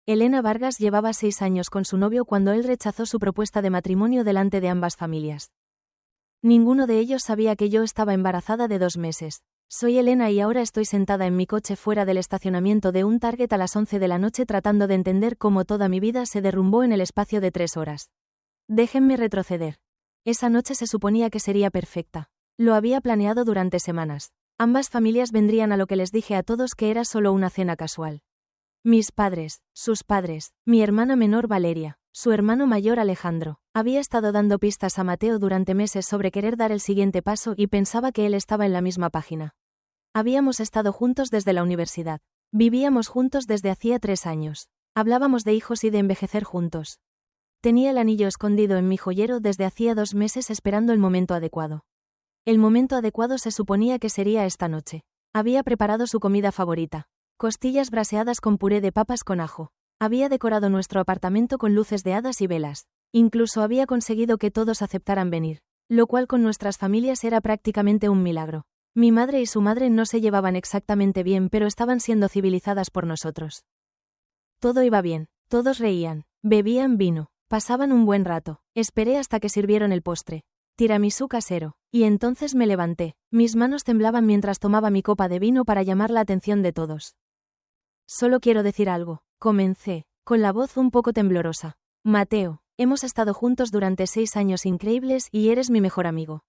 Elena Vargas llevaba 6 años con su novio cuando él rechazó su propuesta de matrimonio delante de ambas familias. Ninguno de ellos sabía que yo estaba embarazada de 2 meses. Soy Elena y ahora estoy sentada en mi coche fuera del estacionamiento de un Target a las 11 de la noche tratando de entender cómo toda mi vida se derrumbó en el espacio de 3 horas. Déjenme retroceder. Esa noche se suponía que sería perfecta. Lo había planeado durante semanas. Ambas familias vendrían a lo que les dije a todos que era solo una cena casual. Mis padres, sus padres, mi hermana menor Valeria, su hermano mayor Alejandro. Había estado dando pistas a Mateo durante meses sobre querer dar el siguiente paso y pensaba que él estaba en la misma página. Habíamos estado juntos desde la universidad. Vivíamos juntos desde hacía 3 años. Hablábamos de hijos y de envejecer juntos. Tenía el anillo escondido en mi joyero desde hacía 2 meses esperando el momento adecuado. El momento adecuado se suponía que sería esta noche. Había preparado su comida favorita. Costillas braseadas con puré de papas con ajo. Había decorado nuestro apartamento con luces de hadas y velas. Incluso había conseguido que todos aceptaran venir, lo cual con nuestras familias era prácticamente un milagro. Mi madre y su madre no se llevaban exactamente bien, pero estaban siendo civilizadas por nosotros. Todo iba bien, todos reían, bebían vino, pasaban un buen rato. Esperé hasta que sirvieron el postre, tiramisú casero, y entonces me levanté. Mis manos temblaban mientras tomaba mi copa de vino para llamar la atención de todos. Solo quiero decir algo, comencé, con la voz un poco temblorosa. Mateo, hemos estado juntos durante 6 años increíbles y eres mi mejor amigo.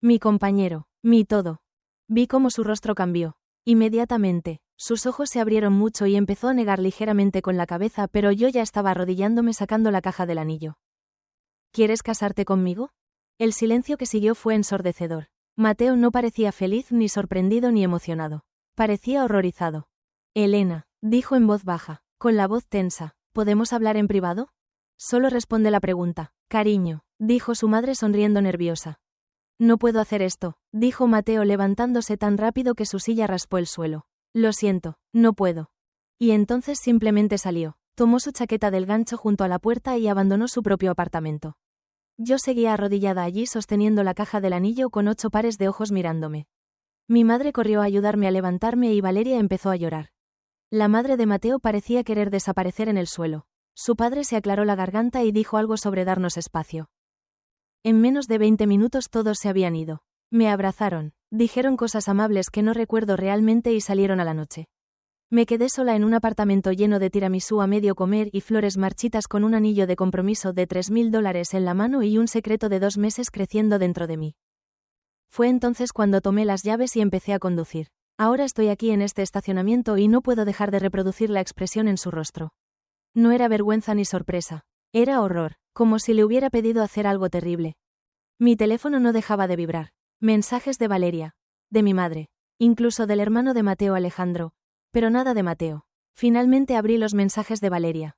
Mi compañero, mi todo. Vi cómo su rostro cambió. Inmediatamente, sus ojos se abrieron mucho y empezó a negar ligeramente con la cabeza, pero yo ya estaba arrodillándome sacando la caja del anillo. ¿Quieres casarte conmigo? El silencio que siguió fue ensordecedor. Mateo no parecía feliz ni sorprendido ni emocionado. Parecía horrorizado. Elena, dijo en voz baja, con la voz tensa, ¿podemos hablar en privado? Solo responde la pregunta. Cariño, dijo su madre sonriendo nerviosa. No puedo hacer esto, dijo Mateo levantándose tan rápido que su silla raspó el suelo. Lo siento, no puedo. Y entonces simplemente salió, tomó su chaqueta del gancho junto a la puerta y abandonó su propio apartamento. Yo seguía arrodillada allí sosteniendo la caja del anillo con 8 pares de ojos mirándome. Mi madre corrió a ayudarme a levantarme y Valeria empezó a llorar. La madre de Mateo parecía querer desaparecer en el suelo. Su padre se aclaró la garganta y dijo algo sobre darnos espacio. En menos de 20 minutos todos se habían ido. Me abrazaron, dijeron cosas amables que no recuerdo realmente y salieron a la noche. Me quedé sola en un apartamento lleno de tiramisú a medio comer y flores marchitas con un anillo de compromiso de $3.000 en la mano y un secreto de 2 meses creciendo dentro de mí. Fue entonces cuando tomé las llaves y empecé a conducir. Ahora estoy aquí en este estacionamiento y no puedo dejar de reproducir la expresión en su rostro. No era vergüenza ni sorpresa. Era horror, como si le hubiera pedido hacer algo terrible. Mi teléfono no dejaba de vibrar. Mensajes de Valeria, de mi madre, incluso del hermano de Mateo Alejandro, pero nada de Mateo. Finalmente abrí los mensajes de Valeria.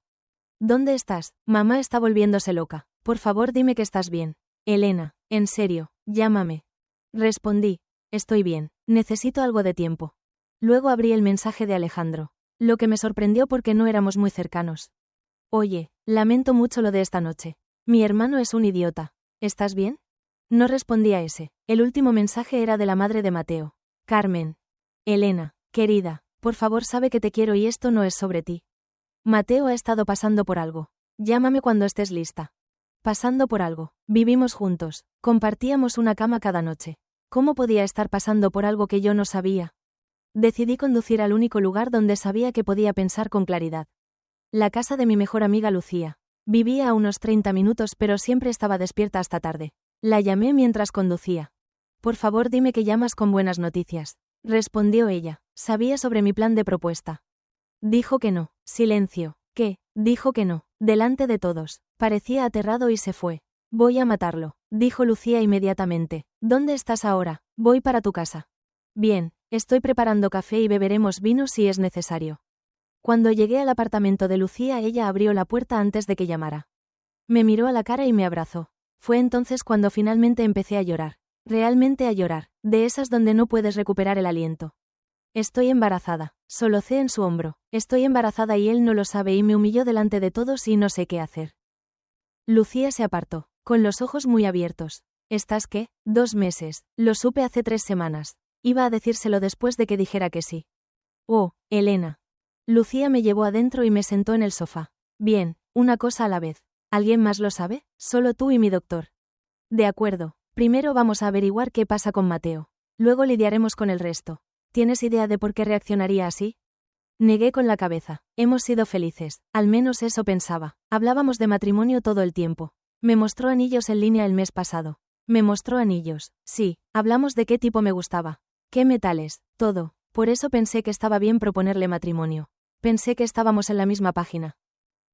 ¿Dónde estás? Mamá está volviéndose loca. Por favor dime que estás bien. Elena, en serio, llámame. Respondí. Estoy bien, necesito algo de tiempo. Luego abrí el mensaje de Alejandro, lo que me sorprendió porque no éramos muy cercanos. Oye, lamento mucho lo de esta noche. Mi hermano es un idiota. ¿Estás bien? No respondí a ese. El último mensaje era de la madre de Mateo. Carmen. Elena, querida, por favor sabe que te quiero y esto no es sobre ti. Mateo ha estado pasando por algo. Llámame cuando estés lista. Pasando por algo. Vivimos juntos. Compartíamos una cama cada noche. ¿Cómo podía estar pasando por algo que yo no sabía? Decidí conducir al único lugar donde sabía que podía pensar con claridad. La casa de mi mejor amiga Lucía. Vivía a unos 30 minutos pero siempre estaba despierta hasta tarde. La llamé mientras conducía. Por favor dime que llamas con buenas noticias. Respondió ella. Sabía sobre mi plan de propuesta. Dijo que no. Silencio. ¿Qué? Dijo que no. Delante de todos. Parecía aterrado y se fue. Voy a matarlo, dijo Lucía inmediatamente. ¿Dónde estás ahora? Voy para tu casa. Bien, estoy preparando café y beberemos vino si es necesario. Cuando llegué al apartamento de Lucía, ella abrió la puerta antes de que llamara. Me miró a la cara y me abrazó. Fue entonces cuando finalmente empecé a llorar. Realmente a llorar, de esas donde no puedes recuperar el aliento. Estoy embarazada, solocé en su hombro. Estoy embarazada y él no lo sabe y me humilló delante de todos y no sé qué hacer. Lucía se apartó, con los ojos muy abiertos. ¿Estás qué? 2 meses, lo supe hace 3 semanas. Iba a decírselo después de que dijera que sí. Oh, Elena. Lucía me llevó adentro y me sentó en el sofá. Bien, una cosa a la vez. ¿Alguien más lo sabe? Solo tú y mi doctor. De acuerdo. Primero vamos a averiguar qué pasa con Mateo. Luego lidiaremos con el resto. ¿Tienes idea de por qué reaccionaría así? Negué con la cabeza. Hemos sido felices, al menos eso pensaba. Hablábamos de matrimonio todo el tiempo. Me mostró anillos en línea el mes pasado. Me mostró anillos. Sí, hablamos de qué tipo me gustaba. Qué metales, todo. Por eso pensé que estaba bien proponerle matrimonio. Pensé que estábamos en la misma página.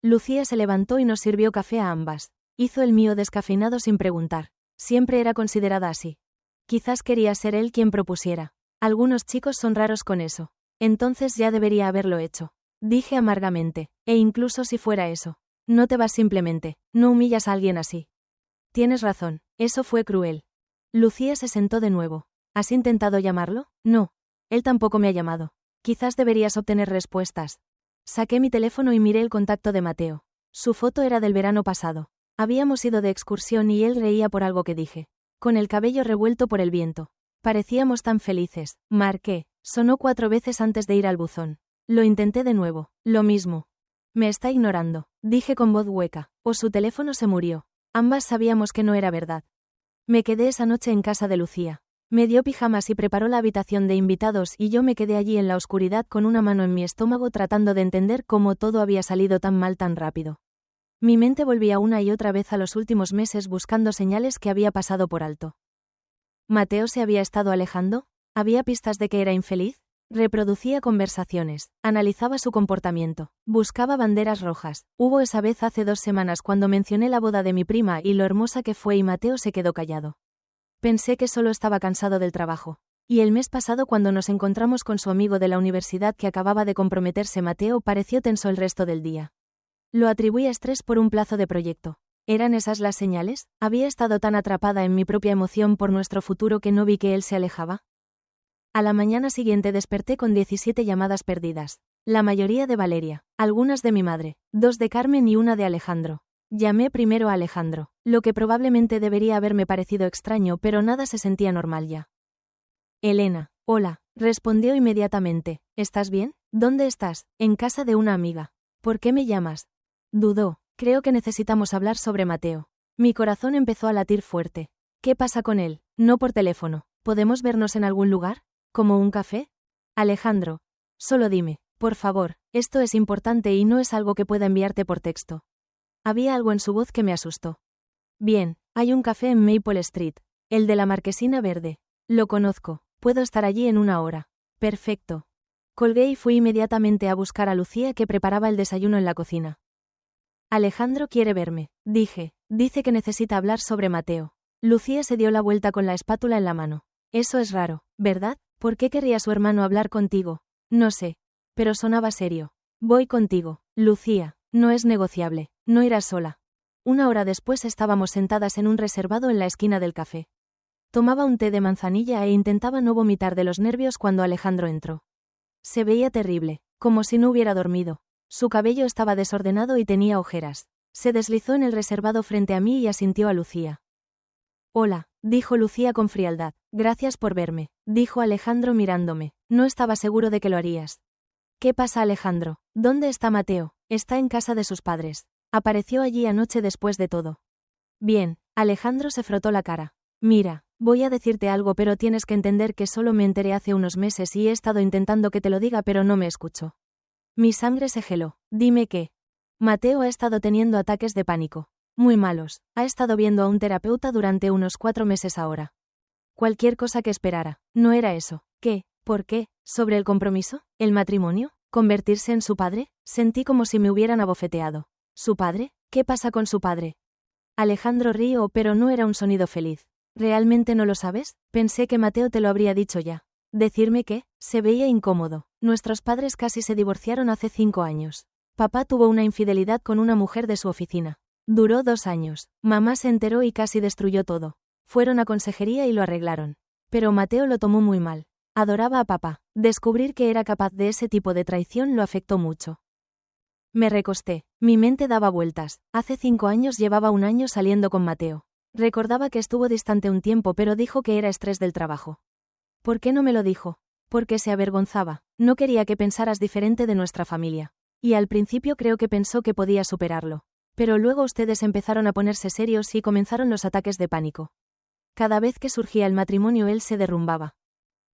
Lucía se levantó y nos sirvió café a ambas. Hizo el mío descafeinado sin preguntar. Siempre era considerada así. Quizás quería ser él quien propusiera. Algunos chicos son raros con eso. Entonces ya debería haberlo hecho. Dije amargamente. E incluso si fuera eso. No te vas simplemente. No humillas a alguien así. Tienes razón. Eso fue cruel. Lucía se sentó de nuevo. ¿Has intentado llamarlo? No. Él tampoco me ha llamado. Quizás deberías obtener respuestas. Saqué mi teléfono y miré el contacto de Mateo. Su foto era del verano pasado. Habíamos ido de excursión y él reía por algo que dije. Con el cabello revuelto por el viento. Parecíamos tan felices. Marqué. Sonó 4 veces antes de ir al buzón. Lo intenté de nuevo. Lo mismo. Me está ignorando, dije con voz hueca. O su teléfono se murió. Ambas sabíamos que no era verdad. Me quedé esa noche en casa de Lucía. Me dio pijamas y preparó la habitación de invitados y yo me quedé allí en la oscuridad con una mano en mi estómago tratando de entender cómo todo había salido tan mal tan rápido. Mi mente volvía una y otra vez a los últimos meses buscando señales que había pasado por alto. ¿Mateo se había estado alejando? ¿Había pistas de que era infeliz? Reproducía conversaciones, analizaba su comportamiento, buscaba banderas rojas. Hubo esa vez hace 2 semanas cuando mencioné la boda de mi prima y lo hermosa que fue y Mateo se quedó callado. Pensé que solo estaba cansado del trabajo. Y el mes pasado cuando nos encontramos con su amigo de la universidad que acababa de comprometerse Mateo pareció tenso el resto del día. Lo atribuí a estrés por un plazo de proyecto. ¿Eran esas las señales? ¿Había estado tan atrapada en mi propia emoción por nuestro futuro que no vi que él se alejaba? A la mañana siguiente desperté con 17 llamadas perdidas. La mayoría de Valeria, algunas de mi madre, 2 de Carmen y una de Alejandro. Llamé primero a Alejandro, lo que probablemente debería haberme parecido extraño, pero nada se sentía normal ya. Elena, hola, respondió inmediatamente. ¿Estás bien? ¿Dónde estás? En casa de una amiga. ¿Por qué me llamas? Dudó. Creo que necesitamos hablar sobre Mateo. Mi corazón empezó a latir fuerte. ¿Qué pasa con él? No por teléfono. ¿Podemos vernos en algún lugar? ¿Como un café? Alejandro. Solo dime, por favor, esto es importante y no es algo que pueda enviarte por texto. Había algo en su voz que me asustó. Bien, hay un café en Maple Street. El de la marquesina verde. Lo conozco. Puedo estar allí en 1 hora. Perfecto. Colgué y fui inmediatamente a buscar a Lucía que preparaba el desayuno en la cocina. Alejandro quiere verme, dije. Dice que necesita hablar sobre Mateo. Lucía se dio la vuelta con la espátula en la mano. Eso es raro, ¿verdad? ¿Por qué querría su hermano hablar contigo? No sé. Pero sonaba serio. Voy contigo, Lucía. No es negociable. No irás sola. 1 hora después estábamos sentadas en un reservado en la esquina del café. Tomaba un té de manzanilla e intentaba no vomitar de los nervios cuando Alejandro entró. Se veía terrible, como si no hubiera dormido. Su cabello estaba desordenado y tenía ojeras. Se deslizó en el reservado frente a mí y asintió a Lucía. Hola, dijo Lucía con frialdad. Gracias por verme, dijo Alejandro mirándome. No estaba seguro de que lo harías. ¿Qué pasa, Alejandro? ¿Dónde está Mateo? Está en casa de sus padres. Apareció allí anoche después de todo. Bien, Alejandro se frotó la cara. Mira, voy a decirte algo pero tienes que entender que solo me enteré hace unos meses y he estado intentando que te lo diga pero no me escucho. Mi sangre se heló. Dime qué. Mateo ha estado teniendo ataques de pánico. Muy malos. Ha estado viendo a un terapeuta durante unos 4 meses ahora. Cualquier cosa que esperara. No era eso. ¿Qué? ¿Por qué? ¿Sobre el compromiso? ¿El matrimonio? ¿Convertirse en su padre? Sentí como si me hubieran abofeteado. ¿Su padre? ¿Qué pasa con su padre? Alejandro rió, pero no era un sonido feliz. ¿Realmente no lo sabes? Pensé que Mateo te lo habría dicho ya. ¿Decirme qué? Se veía incómodo. Nuestros padres casi se divorciaron hace 5 años. Papá tuvo una infidelidad con una mujer de su oficina. Duró 2 años. Mamá se enteró y casi destruyó todo. Fueron a consejería y lo arreglaron. Pero Mateo lo tomó muy mal. Adoraba a papá. Descubrir que era capaz de ese tipo de traición lo afectó mucho. Me recosté. Mi mente daba vueltas. Hace 5 años llevaba 1 año saliendo con Mateo. Recordaba que estuvo distante un tiempo pero dijo que era estrés del trabajo. ¿Por qué no me lo dijo? Porque se avergonzaba. No quería que pensaras diferente de nuestra familia. Y al principio creo que pensó que podía superarlo. Pero luego ustedes empezaron a ponerse serios y comenzaron los ataques de pánico. Cada vez que surgía el matrimonio él se derrumbaba.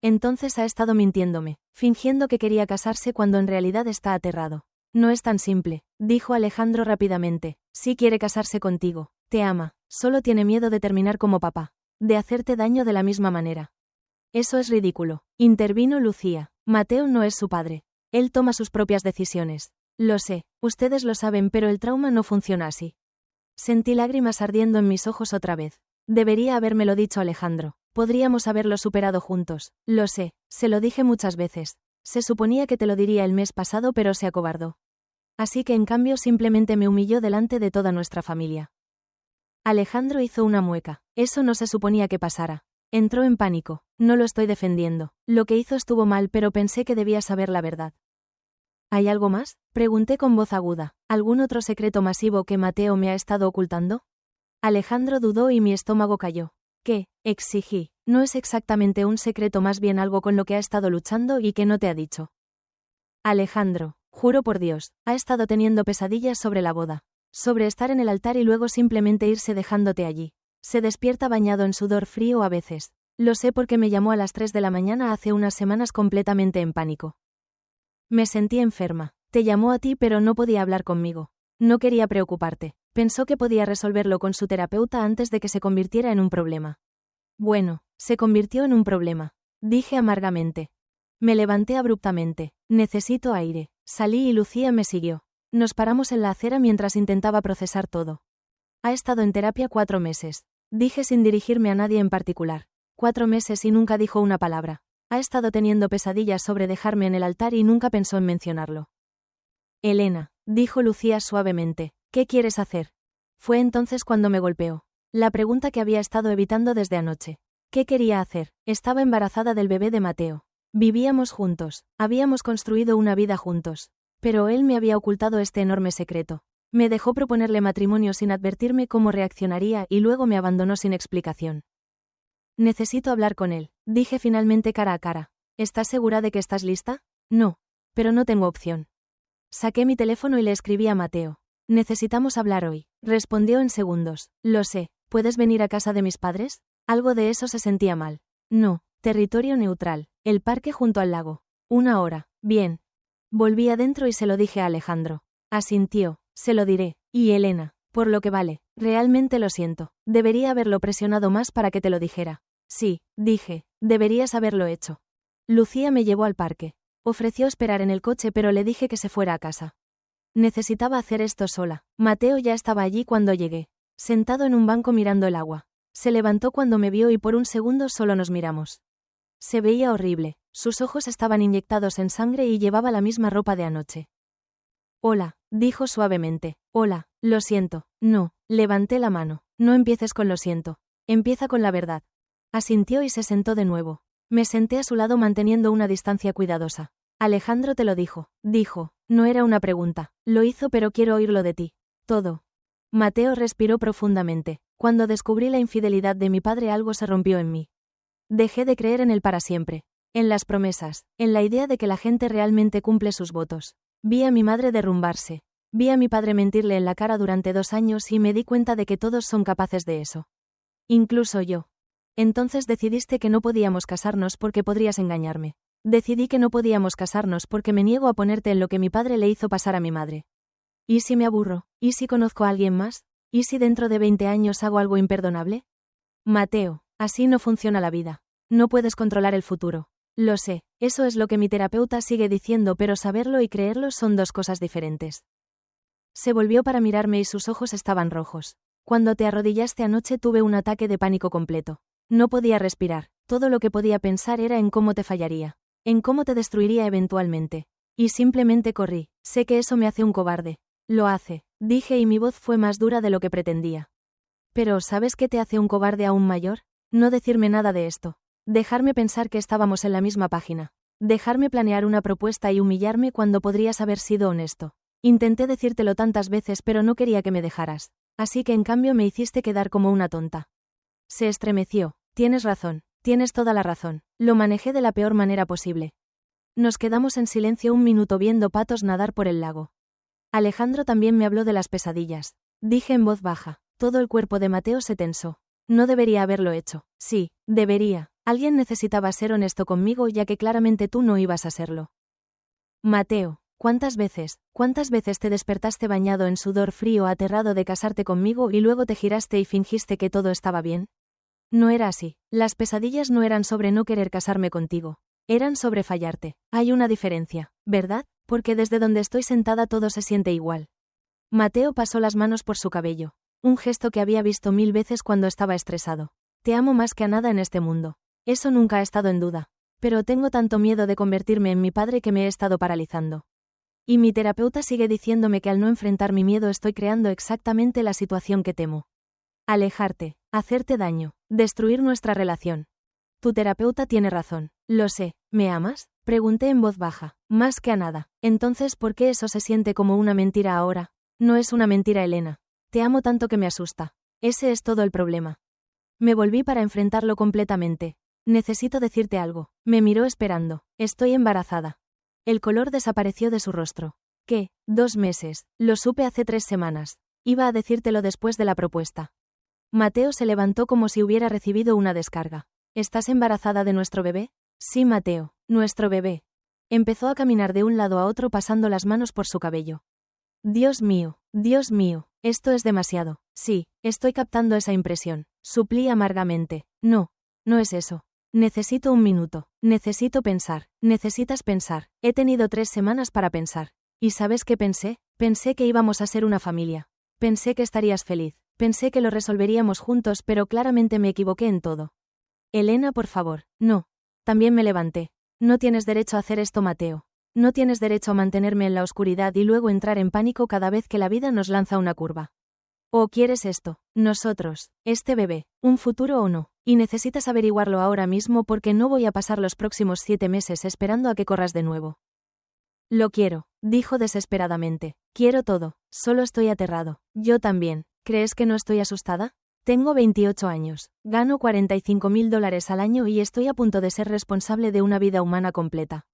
Entonces ha estado mintiéndome, fingiendo que quería casarse cuando en realidad está aterrado. No es tan simple, dijo Alejandro rápidamente. Sí quiere casarse contigo, te ama, solo tiene miedo de terminar como papá, de hacerte daño de la misma manera. Eso es ridículo, intervino Lucía. Mateo no es su padre. Él toma sus propias decisiones. Lo sé, ustedes lo saben, pero el trauma no funciona así. Sentí lágrimas ardiendo en mis ojos otra vez. Debería habérmelo dicho Alejandro. Podríamos haberlo superado juntos. Lo sé, se lo dije muchas veces. Se suponía que te lo diría el mes pasado, pero se acobardó. Así que en cambio simplemente me humilló delante de toda nuestra familia. Alejandro hizo una mueca. Eso no se suponía que pasara. Entró en pánico. No lo estoy defendiendo. Lo que hizo estuvo mal, pero pensé que debía saber la verdad. ¿Hay algo más? Pregunté con voz aguda. ¿Algún otro secreto masivo que Mateo me ha estado ocultando? Alejandro dudó y mi estómago cayó. ¿Qué? Exigí. No es exactamente un secreto, más bien algo con lo que ha estado luchando y que no te ha dicho. Alejandro, juro por Dios, ha estado teniendo pesadillas sobre la boda. Sobre estar en el altar y luego simplemente irse dejándote allí. Se despierta bañado en sudor frío a veces. Lo sé porque me llamó a las 3 de la mañana hace unas semanas completamente en pánico. Me sentí enferma. Te llamó a ti pero no podía hablar conmigo. No quería preocuparte. Pensó que podía resolverlo con su terapeuta antes de que se convirtiera en un problema. Bueno, se convirtió en un problema. Dije amargamente. Me levanté abruptamente. Necesito aire. Salí y Lucía me siguió. Nos paramos en la acera mientras intentaba procesar todo. Ha estado en terapia 4 meses. Dije sin dirigirme a nadie en particular. 4 meses y nunca dijo una palabra. Ha estado teniendo pesadillas sobre dejarme en el altar y nunca pensó en mencionarlo. Elena, dijo Lucía suavemente, ¿qué quieres hacer? Fue entonces cuando me golpeó. La pregunta que había estado evitando desde anoche. ¿Qué quería hacer? Estaba embarazada del bebé de Mateo. Vivíamos juntos. Habíamos construido una vida juntos. Pero él me había ocultado este enorme secreto. Me dejó proponerle matrimonio sin advertirme cómo reaccionaría y luego me abandonó sin explicación. Necesito hablar con él, dije finalmente cara a cara. ¿Estás segura de que estás lista? No. Pero no tengo opción. Saqué mi teléfono y le escribí a Mateo. Necesitamos hablar hoy, respondió en segundos. Lo sé, ¿puedes venir a casa de mis padres? Algo de eso se sentía mal. No, territorio neutral, el parque junto al lago. 1 hora, bien. Volví adentro y se lo dije a Alejandro. Asintió, se lo diré. Y Elena, por lo que vale, realmente lo siento. Debería haberlo presionado más para que te lo dijera. Sí, dije, deberías haberlo hecho. Lucía me llevó al parque. Ofreció esperar en el coche pero le dije que se fuera a casa. Necesitaba hacer esto sola. Mateo ya estaba allí cuando llegué. Sentado en un banco mirando el agua. Se levantó cuando me vio y por un segundo solo nos miramos. Se veía horrible. Sus ojos estaban inyectados en sangre y llevaba la misma ropa de anoche. Hola, dijo suavemente. Hola, lo siento. No, levanté la mano. No empieces con lo siento. Empieza con la verdad. Asintió y se sentó de nuevo. Me senté a su lado manteniendo una distancia cuidadosa. Alejandro te lo dijo. Dijo. No era una pregunta. Lo hizo pero quiero oírlo de ti. Todo. Mateo respiró profundamente. Cuando descubrí la infidelidad de mi padre algo se rompió en mí. Dejé de creer en él para siempre. En las promesas. En la idea de que la gente realmente cumple sus votos. Vi a mi madre derrumbarse. Vi a mi padre mentirle en la cara durante 2 años y me di cuenta de que todos son capaces de eso. Incluso yo. Entonces decidiste que no podíamos casarnos porque podrías engañarme. Decidí que no podíamos casarnos porque me niego a ponerte en lo que mi padre le hizo pasar a mi madre. ¿Y si me aburro? ¿Y si conozco a alguien más? ¿Y si dentro de 20 años hago algo imperdonable? Mateo, así no funciona la vida. No puedes controlar el futuro. Lo sé, eso es lo que mi terapeuta sigue diciendo, pero saberlo y creerlo son 2 cosas diferentes. Se volvió para mirarme y sus ojos estaban rojos. Cuando te arrodillaste anoche tuve un ataque de pánico completo. No podía respirar. Todo lo que podía pensar era en cómo te fallaría. En cómo te destruiría eventualmente. Y simplemente corrí. Sé que eso me hace un cobarde. Lo hace, dije y mi voz fue más dura de lo que pretendía. Pero ¿sabes qué te hace un cobarde aún mayor? No decirme nada de esto. Dejarme pensar que estábamos en la misma página. Dejarme planear una propuesta y humillarme cuando podrías haber sido honesto. Intenté decírtelo tantas veces pero no quería que me dejaras. Así que en cambio me hiciste quedar como una tonta. Se estremeció. Tienes razón. Tienes toda la razón. Lo manejé de la peor manera posible. Nos quedamos en silencio un minuto viendo patos nadar por el lago. Alejandro también me habló de las pesadillas. Dije en voz baja. Todo el cuerpo de Mateo se tensó. No debería haberlo hecho. Sí, debería. Alguien necesitaba ser honesto conmigo ya que claramente tú no ibas a serlo. Mateo, cuántas veces te despertaste bañado en sudor frío aterrado de casarte conmigo y luego te giraste y fingiste que todo estaba bien? No era así. Las pesadillas no eran sobre no querer casarme contigo. Eran sobre fallarte. Hay una diferencia, ¿verdad? Porque desde donde estoy sentada todo se siente igual. Mateo pasó las manos por su cabello. Un gesto que había visto 1000 veces cuando estaba estresado. Te amo más que a nada en este mundo. Eso nunca ha estado en duda. Pero tengo tanto miedo de convertirme en mi padre que me he estado paralizando. Y mi terapeuta sigue diciéndome que al no enfrentar mi miedo estoy creando exactamente la situación que temo. Alejarte, hacerte daño, destruir nuestra relación. Tu terapeuta tiene razón. Lo sé. ¿Me amas? Pregunté en voz baja. Más que a nada. Entonces, ¿por qué eso se siente como una mentira ahora? No es una mentira, Elena. Te amo tanto que me asusta. Ese es todo el problema. Me volví para enfrentarlo completamente. Necesito decirte algo. Me miró esperando. Estoy embarazada. El color desapareció de su rostro. ¿Qué? 2 meses. Lo supe hace 3 semanas. Iba a decírtelo después de la propuesta. Mateo se levantó como si hubiera recibido una descarga. ¿Estás embarazada de nuestro bebé? Sí, Mateo. Nuestro bebé. Empezó a caminar de un lado a otro pasando las manos por su cabello. Dios mío, esto es demasiado. Sí, estoy captando esa impresión. Suplí amargamente. No es eso. Necesito un minuto. Necesito pensar. Necesitas pensar. He tenido 3 semanas para pensar. ¿Y sabes qué pensé? Pensé que íbamos a ser una familia. Pensé que estarías feliz. Pensé que lo resolveríamos juntos, pero claramente me equivoqué en todo. Elena, por favor. No. También me levanté. No tienes derecho a hacer esto, Mateo. No tienes derecho a mantenerme en la oscuridad y luego entrar en pánico cada vez que la vida nos lanza una curva. ¿O quieres esto? Nosotros, este bebé, un futuro o no, y necesitas averiguarlo ahora mismo porque no voy a pasar los próximos 7 meses esperando a que corras de nuevo. Lo quiero, dijo desesperadamente. Quiero todo, solo estoy aterrado. Yo también. ¿Crees que no estoy asustada? Tengo 28 años, gano $45.000 al año y estoy a punto de ser responsable de una vida humana completa.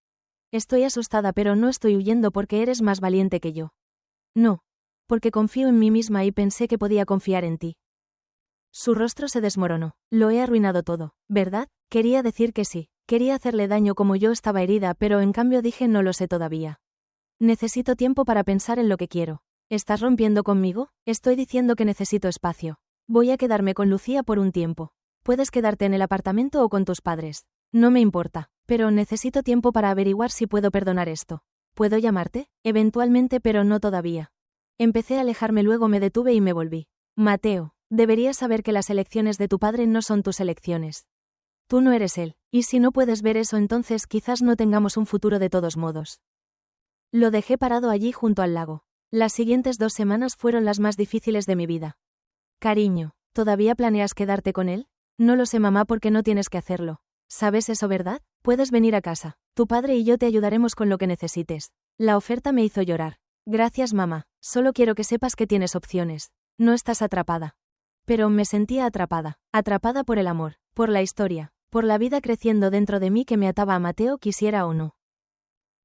Estoy asustada, pero no estoy huyendo porque eres más valiente que yo. No. Porque confío en mí misma y pensé que podía confiar en ti. Su rostro se desmoronó. Lo he arruinado todo, ¿verdad? Quería decir que sí. Quería hacerle daño como yo estaba herida, pero en cambio dije no lo sé todavía. Necesito tiempo para pensar en lo que quiero. ¿Estás rompiendo conmigo? Estoy diciendo que necesito espacio. Voy a quedarme con Lucía por un tiempo. Puedes quedarte en el apartamento o con tus padres. No me importa, pero necesito tiempo para averiguar si puedo perdonar esto. ¿Puedo llamarte? Eventualmente, pero no todavía. Empecé a alejarme, luego me detuve y me volví. Mateo, deberías saber que las elecciones de tu padre no son tus elecciones. Tú no eres él, y si no puedes ver eso, entonces quizás no tengamos un futuro de todos modos. Lo dejé parado allí junto al lago. Las siguientes 2 semanas fueron las más difíciles de mi vida. Cariño, ¿todavía planeas quedarte con él? No lo sé, mamá, porque no tienes que hacerlo. ¿Sabes eso, verdad? Puedes venir a casa. Tu padre y yo te ayudaremos con lo que necesites. La oferta me hizo llorar. Gracias, mamá. Solo quiero que sepas que tienes opciones. No estás atrapada. Pero me sentía atrapada. Atrapada por el amor, por la historia, por la vida creciendo dentro de mí que me ataba a Mateo, quisiera o no.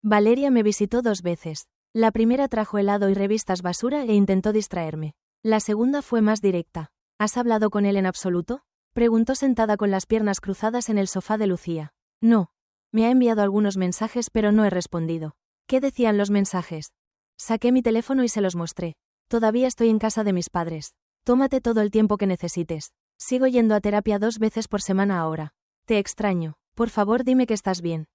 Valeria me visitó 2 veces. La primera trajo helado y revistas basura e intentó distraerme. La segunda fue más directa. ¿Has hablado con él en absoluto? Preguntó sentada con las piernas cruzadas en el sofá de Lucía. No. Me ha enviado algunos mensajes, pero no he respondido. ¿Qué decían los mensajes? Saqué mi teléfono y se los mostré. Todavía estoy en casa de mis padres. Tómate todo el tiempo que necesites. Sigo yendo a terapia 2 veces por semana ahora. Te extraño. Por favor, dime que estás bien.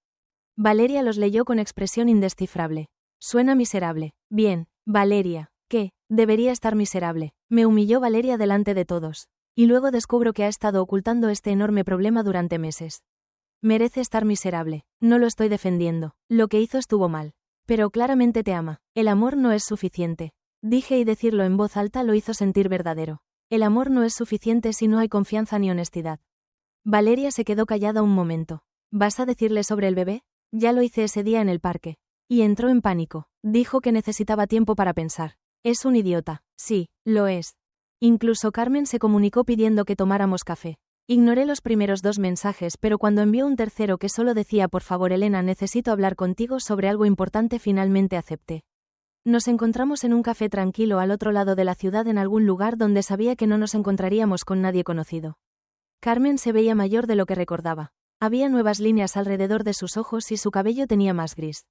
Valeria los leyó con expresión indescifrable. Suena miserable. Bien, Valeria. ¿Qué? Debería estar miserable. Me humilló Valeria delante de todos. Y luego descubro que ha estado ocultando este enorme problema durante meses. Merece estar miserable. No lo estoy defendiendo. Lo que hizo estuvo mal. Pero claramente te ama. El amor no es suficiente. Dije, y decirlo en voz alta lo hizo sentir verdadero. El amor no es suficiente si no hay confianza ni honestidad. Valeria se quedó callada un momento. ¿Vas a decirle sobre el bebé? Ya lo hice ese día en el parque. Y entró en pánico. Dijo que necesitaba tiempo para pensar. Es un idiota. Sí, lo es. Incluso Carmen se comunicó pidiendo que tomáramos café. Ignoré los primeros 2 mensajes, pero cuando envió un tercero que solo decía por favor Elena, necesito hablar contigo sobre algo importante, finalmente acepté. Nos encontramos en un café tranquilo al otro lado de la ciudad, en algún lugar donde sabía que no nos encontraríamos con nadie conocido. Carmen se veía mayor de lo que recordaba. Había nuevas líneas alrededor de sus ojos y su cabello tenía más gris.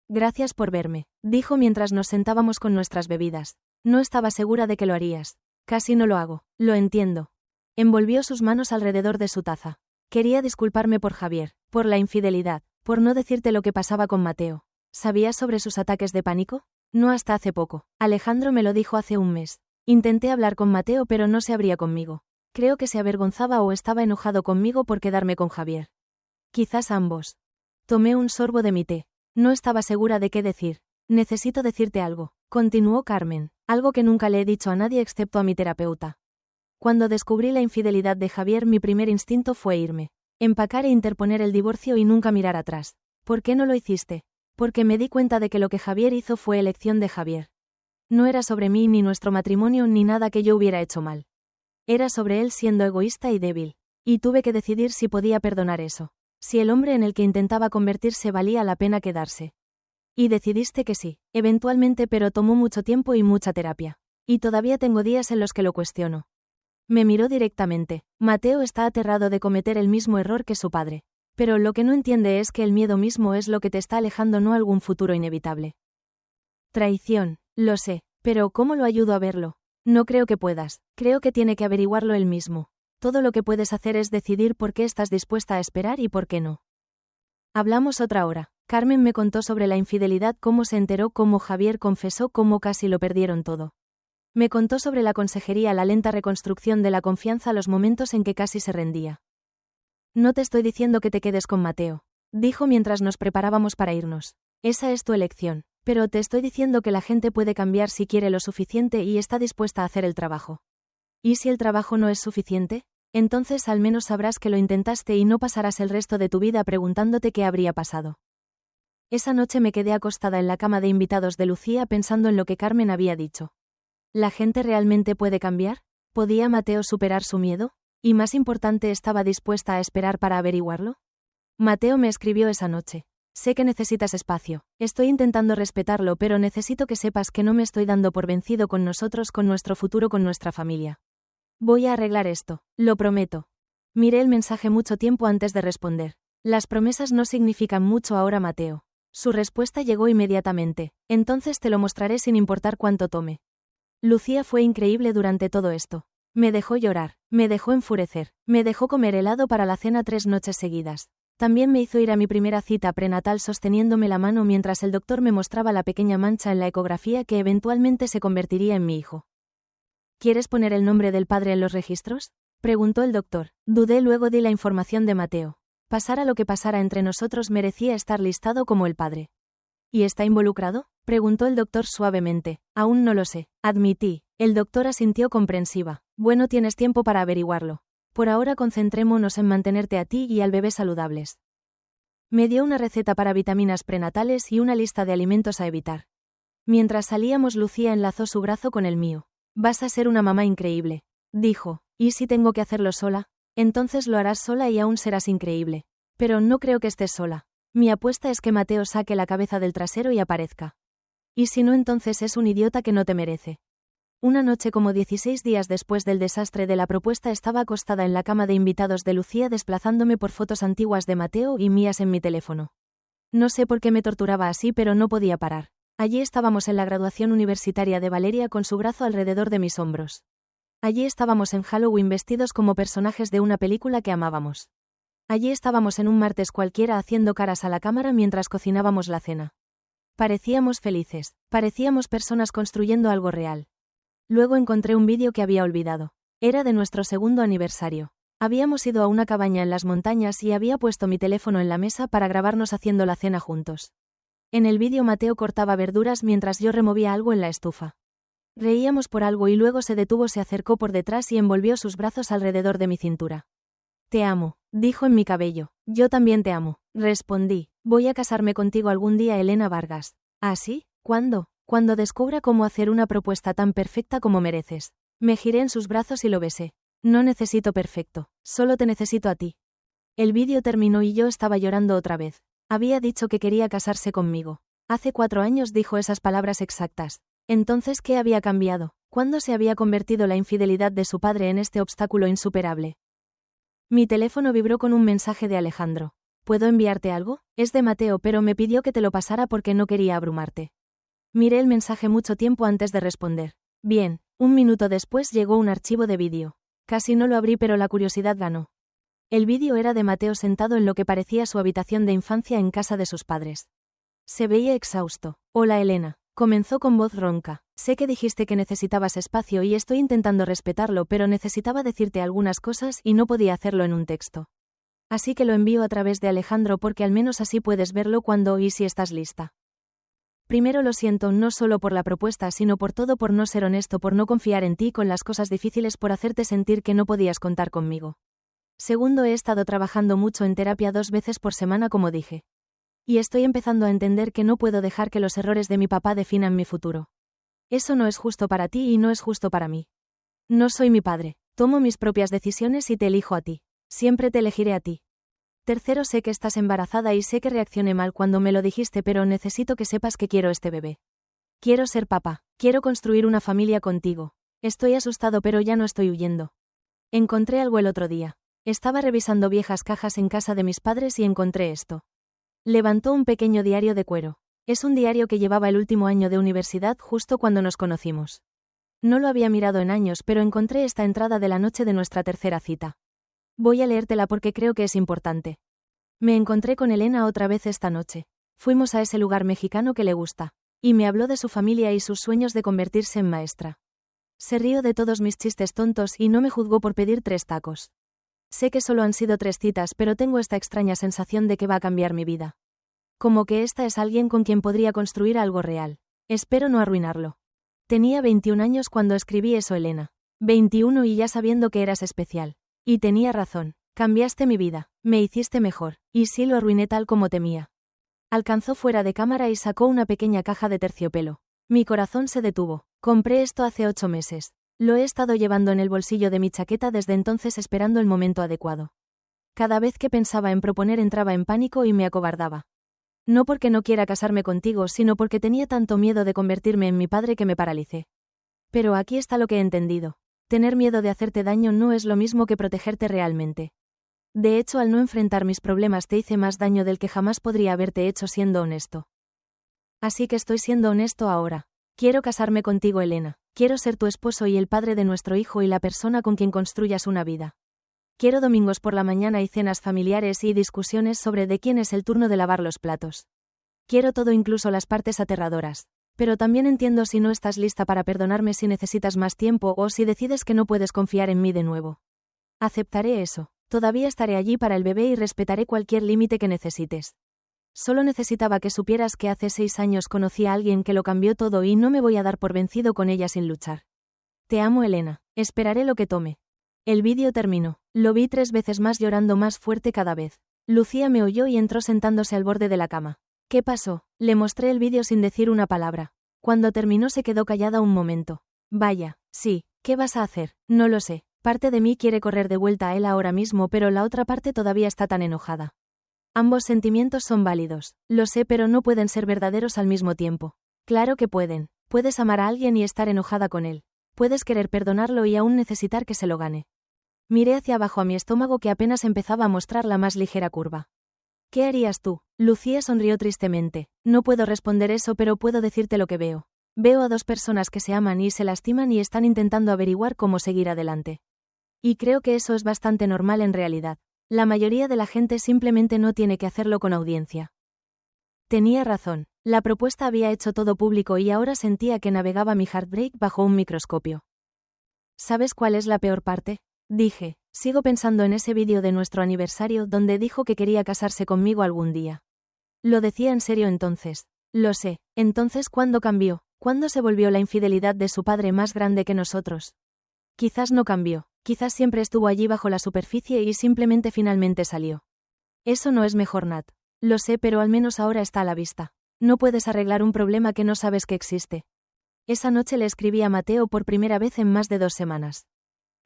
Gracias por verme, dijo mientras nos sentábamos con nuestras bebidas. No estaba segura de que lo harías. Casi no lo hago, lo entiendo. Envolvió sus manos alrededor de su taza. Quería disculparme por Javier, por la infidelidad, por no decirte lo que pasaba con Mateo. ¿Sabías sobre sus ataques de pánico? No hasta hace poco. Alejandro me lo dijo hace un mes. Intenté hablar con Mateo pero no se abría conmigo. Creo que se avergonzaba o estaba enojado conmigo por quedarme con Javier. Quizás ambos. Tomé un sorbo de mi té. No estaba segura de qué decir. Necesito decirte algo, continuó Carmen, algo que nunca le he dicho a nadie excepto a mi terapeuta. Cuando descubrí la infidelidad de Javier, mi primer instinto fue irme, empacar e interponer el divorcio y nunca mirar atrás. ¿Por qué no lo hiciste? Porque me di cuenta de que lo que Javier hizo fue elección de Javier. No era sobre mí ni nuestro matrimonio ni nada que yo hubiera hecho mal. Era sobre él siendo egoísta y débil. Y tuve que decidir si podía perdonar eso. Si el hombre en el que intentaba convertirse valía la pena quedarse. Y decidiste que sí, eventualmente, pero tomó mucho tiempo y mucha terapia. Y todavía tengo días en los que lo cuestiono. Me miró directamente. Mateo está aterrado de cometer el mismo error que su padre. Pero lo que no entiende es que el miedo mismo es lo que te está alejando, no algún futuro inevitable. Traición, lo sé, pero ¿cómo lo ayudo a verlo? No creo que puedas, creo que tiene que averiguarlo él mismo. Todo lo que puedes hacer es decidir por qué estás dispuesta a esperar y por qué no. Hablamos otra hora. Carmen me contó sobre la infidelidad, cómo se enteró, cómo Javier confesó, cómo casi lo perdieron todo. Me contó sobre la consejería, la lenta reconstrucción de la confianza, los momentos en que casi se rendía. No te estoy diciendo que te quedes con Mateo, dijo mientras nos preparábamos para irnos. Esa es tu elección, pero te estoy diciendo que la gente puede cambiar si quiere lo suficiente y está dispuesta a hacer el trabajo. ¿Y si el trabajo no es suficiente? Entonces al menos sabrás que lo intentaste y no pasarás el resto de tu vida preguntándote qué habría pasado. Esa noche me quedé acostada en la cama de invitados de Lucía pensando en lo que Carmen había dicho. ¿La gente realmente puede cambiar? ¿Podía Mateo superar su miedo? Y más importante, ¿estaba dispuesta a esperar para averiguarlo? Mateo me escribió esa noche. Sé que necesitas espacio. Estoy intentando respetarlo, pero necesito que sepas que no me estoy dando por vencido con nosotros, con nuestro futuro, con nuestra familia. Voy a arreglar esto, lo prometo. Miré el mensaje mucho tiempo antes de responder. Las promesas no significan mucho ahora, Mateo. Su respuesta llegó inmediatamente. Entonces te lo mostraré sin importar cuánto tome. Lucía fue increíble durante todo esto. Me dejó llorar, me dejó enfurecer, me dejó comer helado para la cena 3 noches seguidas. También me hizo ir a mi primera cita prenatal sosteniéndome la mano mientras el doctor me mostraba la pequeña mancha en la ecografía que eventualmente se convertiría en mi hijo. ¿Quieres poner el nombre del padre en los registros?, preguntó el doctor. Dudé, luego di la información de Mateo. Pasara lo que pasara entre nosotros, merecía estar listado como el padre. ¿Y está involucrado?, preguntó el doctor suavemente. Aún no lo sé, admití. El doctor asintió comprensiva. Bueno, tienes tiempo para averiguarlo. Por ahora concentrémonos en mantenerte a ti y al bebé saludables. Me dio una receta para vitaminas prenatales y una lista de alimentos a evitar. Mientras salíamos, Lucía enlazó su brazo con el mío. Vas a ser una mamá increíble, dijo. ¿Y si tengo que hacerlo sola? Entonces lo harás sola y aún serás increíble. Pero no creo que estés sola. Mi apuesta es que Mateo saque la cabeza del trasero y aparezca. Y si no, entonces es un idiota que no te merece. Una noche, como 16 días después del desastre de la propuesta, estaba acostada en la cama de invitados de Lucía desplazándome por fotos antiguas de Mateo y mías en mi teléfono. No sé por qué me torturaba así, pero no podía parar. Allí estábamos en la graduación universitaria de Valeria con su brazo alrededor de mis hombros. Allí estábamos en Halloween vestidos como personajes de una película que amábamos. Allí estábamos en un martes cualquiera haciendo caras a la cámara mientras cocinábamos la cena. Parecíamos felices, parecíamos personas construyendo algo real. Luego encontré un vídeo que había olvidado. Era de nuestro 2º aniversario. Habíamos ido a una cabaña en las montañas y había puesto mi teléfono en la mesa para grabarnos haciendo la cena juntos. En el vídeo Mateo cortaba verduras mientras yo removía algo en la estufa. Reíamos por algo y luego se detuvo, se acercó por detrás y envolvió sus brazos alrededor de mi cintura. Te amo, dijo en mi cabello. Yo también te amo, respondí. Voy a casarme contigo algún día, Elena Vargas. ¿Ah, sí? ¿Cuándo? Cuando descubra cómo hacer una propuesta tan perfecta como mereces. Me giré en sus brazos y lo besé. No necesito perfecto, solo te necesito a ti. El vídeo terminó y yo estaba llorando otra vez. Había dicho que quería casarse conmigo. Hace 4 años dijo esas palabras exactas. Entonces, ¿qué había cambiado? ¿Cuándo se había convertido la infidelidad de su padre en este obstáculo insuperable? Mi teléfono vibró con un mensaje de Alejandro. ¿Puedo enviarte algo? Es de Mateo, pero me pidió que te lo pasara porque no quería abrumarte. Miré el mensaje mucho tiempo antes de responder. Bien, 1 minuto después llegó un archivo de vídeo. Casi no lo abrí, pero la curiosidad ganó. El vídeo era de Mateo sentado en lo que parecía su habitación de infancia en casa de sus padres. Se veía exhausto. Hola Elena, comenzó con voz ronca. Sé que dijiste que necesitabas espacio y estoy intentando respetarlo, pero necesitaba decirte algunas cosas y no podía hacerlo en un texto. Así que lo envío a través de Alejandro porque al menos así puedes verlo cuando y si estás lista. Primero lo siento no solo por la propuesta sino por todo, por no ser honesto, por no confiar en ti con las cosas difíciles, por hacerte sentir que no podías contar conmigo. Segundo, he estado trabajando mucho en terapia 2 veces por semana como dije. Y estoy empezando a entender que no puedo dejar que los errores de mi papá definan mi futuro. Eso no es justo para ti y no es justo para mí. No soy mi padre, tomo mis propias decisiones y te elijo a ti. Siempre te elegiré a ti. Tercero, sé que estás embarazada y sé que reaccioné mal cuando me lo dijiste, pero necesito que sepas que quiero este bebé. Quiero ser papá, quiero construir una familia contigo. Estoy asustado pero ya no estoy huyendo. Encontré algo el otro día. Estaba revisando viejas cajas en casa de mis padres y encontré esto. Levantó un pequeño diario de cuero. Es un diario que llevaba el último año de universidad justo cuando nos conocimos. No lo había mirado en años, pero encontré esta entrada de la noche de nuestra tercera cita. Voy a leértela porque creo que es importante. Me encontré con Elena otra vez esta noche. Fuimos a ese lugar mexicano que le gusta. Y me habló de su familia y sus sueños de convertirse en maestra. Se rió de todos mis chistes tontos y no me juzgó por pedir 3 tacos. Sé que solo han sido 3 citas, pero tengo esta extraña sensación de que va a cambiar mi vida. Como que esta es alguien con quien podría construir algo real. Espero no arruinarlo. Tenía 21 años cuando escribí eso, Elena. 21 y ya sabiendo que eras especial. Y tenía razón. Cambiaste mi vida, me hiciste mejor, y sí lo arruiné tal como temía. Alcanzó fuera de cámara y sacó una pequeña caja de terciopelo. Mi corazón se detuvo. Compré esto hace 8 meses. Lo he estado llevando en el bolsillo de mi chaqueta desde entonces esperando el momento adecuado. Cada vez que pensaba en proponer entraba en pánico y me acobardaba. No porque no quiera casarme contigo, sino porque tenía tanto miedo de convertirme en mi padre que me paralicé. Pero aquí está lo que he entendido. Tener miedo de hacerte daño no es lo mismo que protegerte realmente. De hecho, al no enfrentar mis problemas te hice más daño del que jamás podría haberte hecho siendo honesto. Así que estoy siendo honesto ahora. Quiero casarme contigo, Elena. Quiero ser tu esposo y el padre de nuestro hijo y la persona con quien construyas una vida. Quiero domingos por la mañana y cenas familiares y discusiones sobre de quién es el turno de lavar los platos. Quiero todo, incluso las partes aterradoras. Pero también entiendo si no estás lista para perdonarme, si necesitas más tiempo o si decides que no puedes confiar en mí de nuevo. Aceptaré eso. Todavía estaré allí para el bebé y respetaré cualquier límite que necesites. Solo necesitaba que supieras que hace 6 años conocí a alguien que lo cambió todo y no me voy a dar por vencido con ella sin luchar. Te amo, Elena. Esperaré lo que tome. El vídeo terminó. Lo vi 3 veces más, llorando más fuerte cada vez. Lucía me oyó y entró sentándose al borde de la cama. ¿Qué pasó? Le mostré el vídeo sin decir una palabra. Cuando terminó se quedó callada un momento. Vaya, sí, ¿qué vas a hacer? No lo sé. Parte de mí quiere correr de vuelta a él ahora mismo, pero la otra parte todavía está tan enojada. Ambos sentimientos son válidos. Lo sé, pero no pueden ser verdaderos al mismo tiempo. Claro que pueden. Puedes amar a alguien y estar enojada con él. Puedes querer perdonarlo y aún necesitar que se lo gane. Miré hacia abajo a mi estómago, que apenas empezaba a mostrar la más ligera curva. ¿Qué harías tú? Lucía sonrió tristemente. No puedo responder eso, pero puedo decirte lo que veo. Veo a 2 personas que se aman y se lastiman y están intentando averiguar cómo seguir adelante. Y creo que eso es bastante normal en realidad. La mayoría de la gente simplemente no tiene que hacerlo con audiencia. Tenía razón. La propuesta había hecho todo público y ahora sentía que navegaba mi heartbreak bajo un microscopio. ¿Sabes cuál es la peor parte? Dije. Sigo pensando en ese vídeo de nuestro aniversario donde dijo que quería casarse conmigo algún día. Lo decía en serio entonces. Lo sé. Entonces, ¿cuándo cambió? ¿Cuándo se volvió la infidelidad de su padre más grande que nosotros? Quizás no cambió. Quizás siempre estuvo allí bajo la superficie y simplemente finalmente salió. Eso no es mejor, Nat. Lo sé, pero al menos ahora está a la vista. No puedes arreglar un problema que no sabes que existe. Esa noche le escribí a Mateo por primera vez en más de 2 semanas.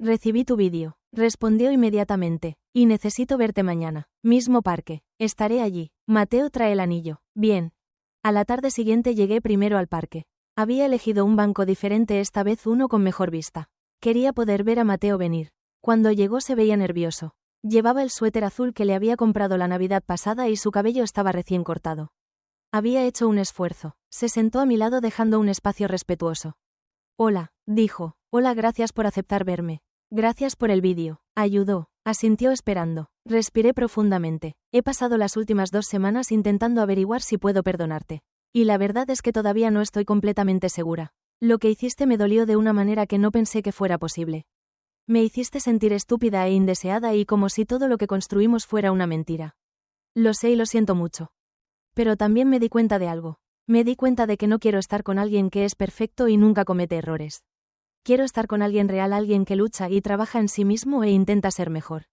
Recibí tu vídeo, respondió inmediatamente, y necesito verte mañana. Mismo parque, estaré allí. Mateo trae el anillo. Bien. A la tarde siguiente llegué primero al parque. Había elegido un banco diferente, esta vez uno con mejor vista. Quería poder ver a Mateo venir. Cuando llegó se veía nervioso. Llevaba el suéter azul que le había comprado la Navidad pasada y su cabello estaba recién cortado. Había hecho un esfuerzo. Se sentó a mi lado dejando un espacio respetuoso. Hola, dijo. Hola, gracias por aceptar verme. Gracias por el vídeo. Ayudó. Asintió esperando. Respiré profundamente. He pasado las últimas 2 semanas intentando averiguar si puedo perdonarte. Y la verdad es que todavía no estoy completamente segura. Lo que hiciste me dolió de una manera que no pensé que fuera posible. Me hiciste sentir estúpida e indeseada y como si todo lo que construimos fuera una mentira. Lo sé y lo siento mucho. Pero también me di cuenta de algo. Me di cuenta de que no quiero estar con alguien que es perfecto y nunca comete errores. Quiero estar con alguien real, alguien que lucha y trabaja en sí mismo e intenta ser mejor.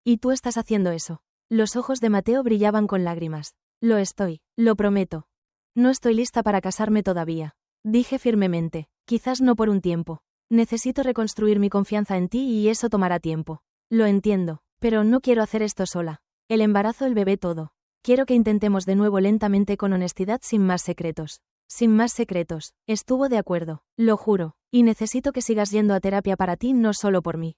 Y tú estás haciendo eso. Los ojos de Mateo brillaban con lágrimas. Lo estoy, lo prometo. No estoy lista para casarme todavía. Dije firmemente, quizás no por un tiempo. Necesito reconstruir mi confianza en ti y eso tomará tiempo. Lo entiendo, pero no quiero hacer esto sola. El embarazo, el bebé, todo. Quiero que intentemos de nuevo lentamente con honestidad, sin más secretos. Sin más secretos. Estuvo de acuerdo, lo juro, y necesito que sigas yendo a terapia para ti, no solo por mí.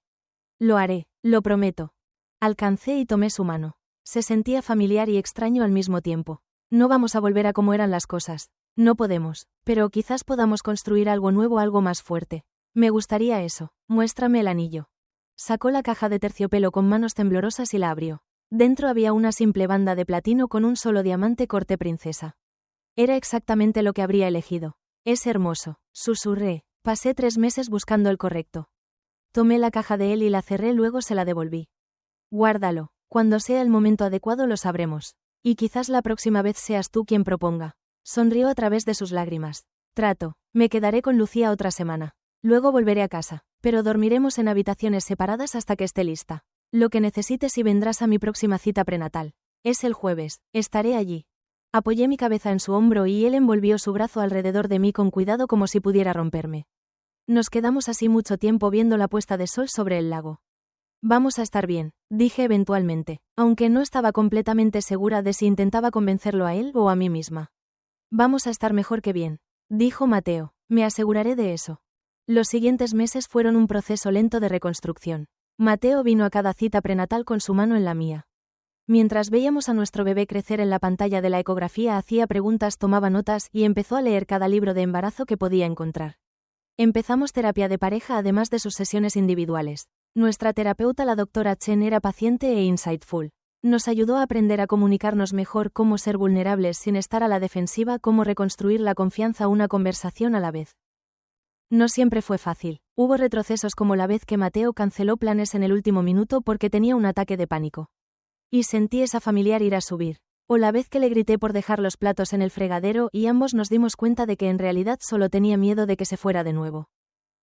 Lo haré, lo prometo. Alcancé y tomé su mano. Se sentía familiar y extraño al mismo tiempo. No vamos a volver a como eran las cosas. No podemos, pero quizás podamos construir algo nuevo, algo más fuerte. Me gustaría eso. Muéstrame el anillo. Sacó la caja de terciopelo con manos temblorosas y la abrió. Dentro había una simple banda de platino con un solo diamante corte princesa. Era exactamente lo que habría elegido. Es hermoso, susurré. Pasé 3 meses buscando el correcto. Tomé la caja de él y la cerré, luego se la devolví. Guárdalo. Cuando sea el momento adecuado lo sabremos. Y quizás la próxima vez seas tú quien proponga. Sonrió a través de sus lágrimas. Trato. Me quedaré con Lucía otra semana. Luego volveré a casa, pero dormiremos en habitaciones separadas hasta que esté lista. Lo que necesites y vendrás a mi próxima cita prenatal. Es el jueves. Estaré allí. Apoyé mi cabeza en su hombro y él envolvió su brazo alrededor de mí con cuidado como si pudiera romperme. Nos quedamos así mucho tiempo viendo la puesta de sol sobre el lago. Vamos a estar bien, dije eventualmente, aunque no estaba completamente segura de si intentaba convencerlo a él o a mí misma. Vamos a estar mejor que bien, dijo Mateo, me aseguraré de eso. Los siguientes meses fueron un proceso lento de reconstrucción. Mateo vino a cada cita prenatal con su mano en la mía. Mientras veíamos a nuestro bebé crecer en la pantalla de la ecografía, hacía preguntas, tomaba notas y empezó a leer cada libro de embarazo que podía encontrar. Empezamos terapia de pareja además de sus sesiones individuales. Nuestra terapeuta, la doctora Chen, era paciente e insightful. Nos ayudó a aprender a comunicarnos mejor, cómo ser vulnerables sin estar a la defensiva, cómo reconstruir la confianza, una conversación a la vez. No siempre fue fácil. Hubo retrocesos como la vez que Mateo canceló planes en el último minuto porque tenía un ataque de pánico. Y sentí esa familiar ira subir. O la vez que le grité por dejar los platos en el fregadero y ambos nos dimos cuenta de que en realidad solo tenía miedo de que se fuera de nuevo.